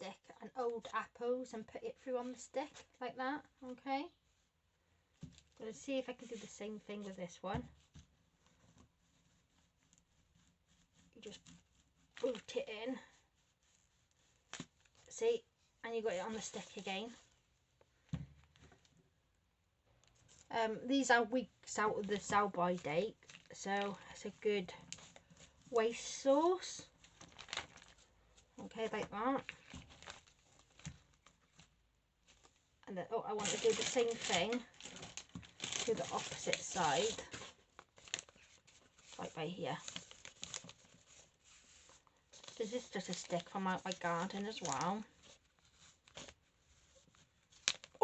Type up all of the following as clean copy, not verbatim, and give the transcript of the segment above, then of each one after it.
stick and old apples and put it through on the stick like that. Okay, let's see if I can do the same thing with this one. You just boot it in, see, and you got it on the stick again. These are weeks out of the sell-by date, so it's a good waste source. Okay, like that. And then, oh, I want to do the same thing to the opposite side, right by here. This is just a stick from out my garden as well.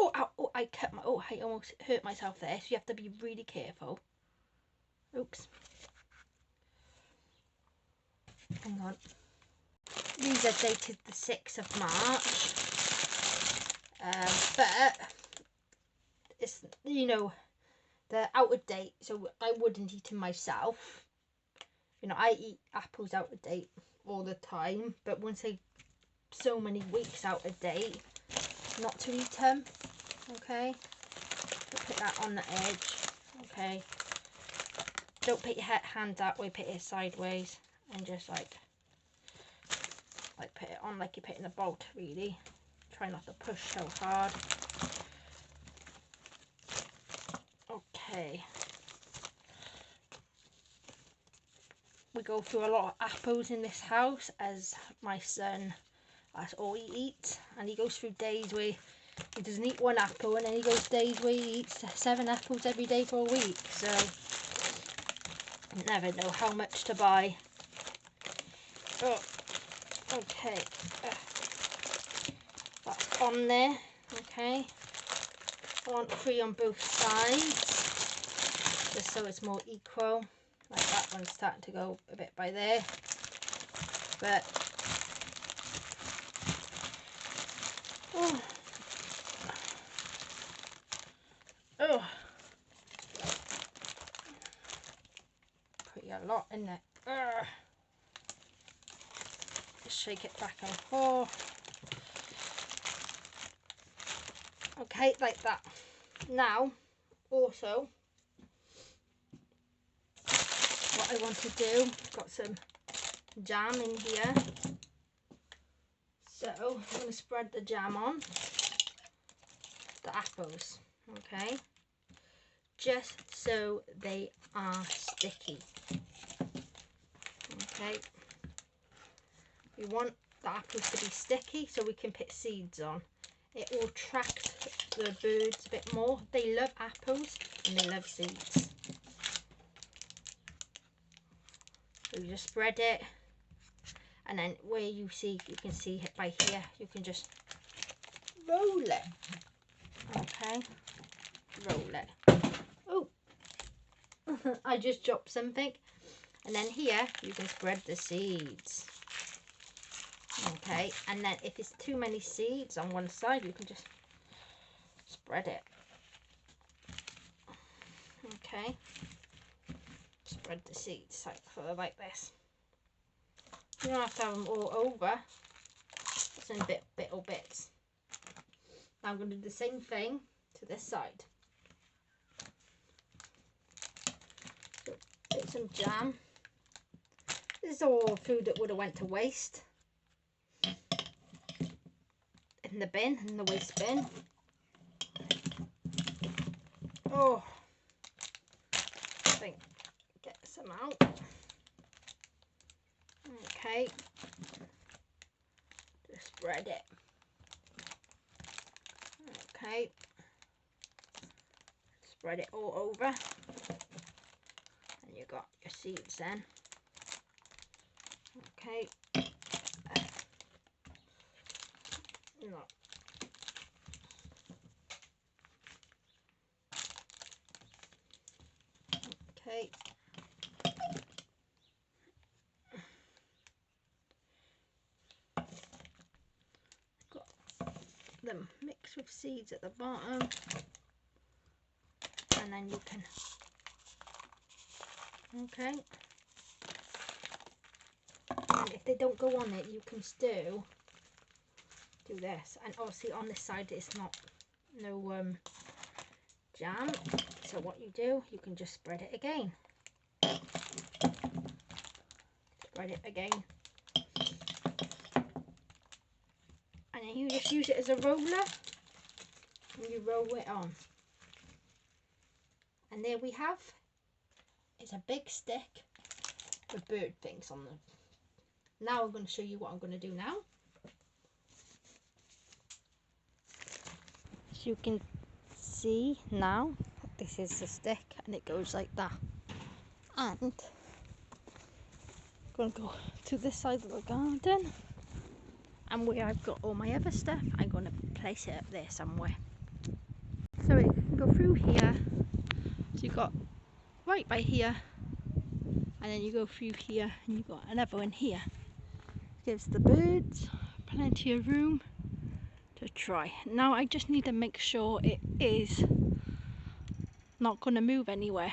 Oh, ow, oh, I cut my, oh, I almost hurt myself there, so you have to be really careful. Oops. Hang on. These are dated the 6th of March. But it's, you know, they're out of date, so I wouldn't eat them myself. You know, I eat apples out of date all the time, but once they so many weeks out of date, not to eat them. Okay, so put that on the edge. Okay, don't put your hand that way, put it sideways, and just like put it on like you're putting a bolt, really. Try not to push so hard. Okay, we go through a lot of apples in this house, as my son, that's all he eats, and he goes through days where he doesn't eat one apple, and then he goes days where he eats 7 apples every day for a week, so you never know how much to buy. Oh, okay, that's on there. Okay, I want 3 on both sides, just so it's more equal. Like that one's starting to go a bit by there, but oh, pretty a lot in there. Just shake it back and forth. Okay, like that. Now, also, what I want to do, got some jam in here, so I'm going to spread the jam on the apples, okay, just so they are sticky. Okay, we want the apples to be sticky so we can put seeds on. It will attract the birds a bit more. They love apples and they love seeds. So you just spread it, and then where you see, you can see it by here, you can just roll it. Okay, roll it. Oh, I just dropped something. And then here you can spread the seeds. Okay, and then if it's too many seeds on one side, you can just spread it. Okay, spread the seeds like this. You don't have to have them all over, just in little bits. Now I'm going to do the same thing to this side. So, put some jam. This is all food that would have went to waste in the bin, in the waste bin. Oh, I think get some out. Okay, just spread it. Okay, spread it all over, and you got your seeds then. Okay, no. Okay, got them mixed with seeds at the bottom, and then you can, okay, and if they don't go on it, you can still do this. And obviously on this side it's not no jam, so what you do, you can just spread it again. Spread it again. And then you just use it as a roller and you roll it on. And there we have, it's a big stick with bird things on them. Now I'm going to show you what I'm going to do now. As you can see now, this is the stick and it goes like that. And I'm going to go to this side of the garden, and where I've got all my other stuff, I'm going to place it up there somewhere. So it can go through here. So you've got right by here, and then you go through here, and you've got another one here. Gives the birds plenty of room to try. Now I just need to make sure it is not going to move anywhere.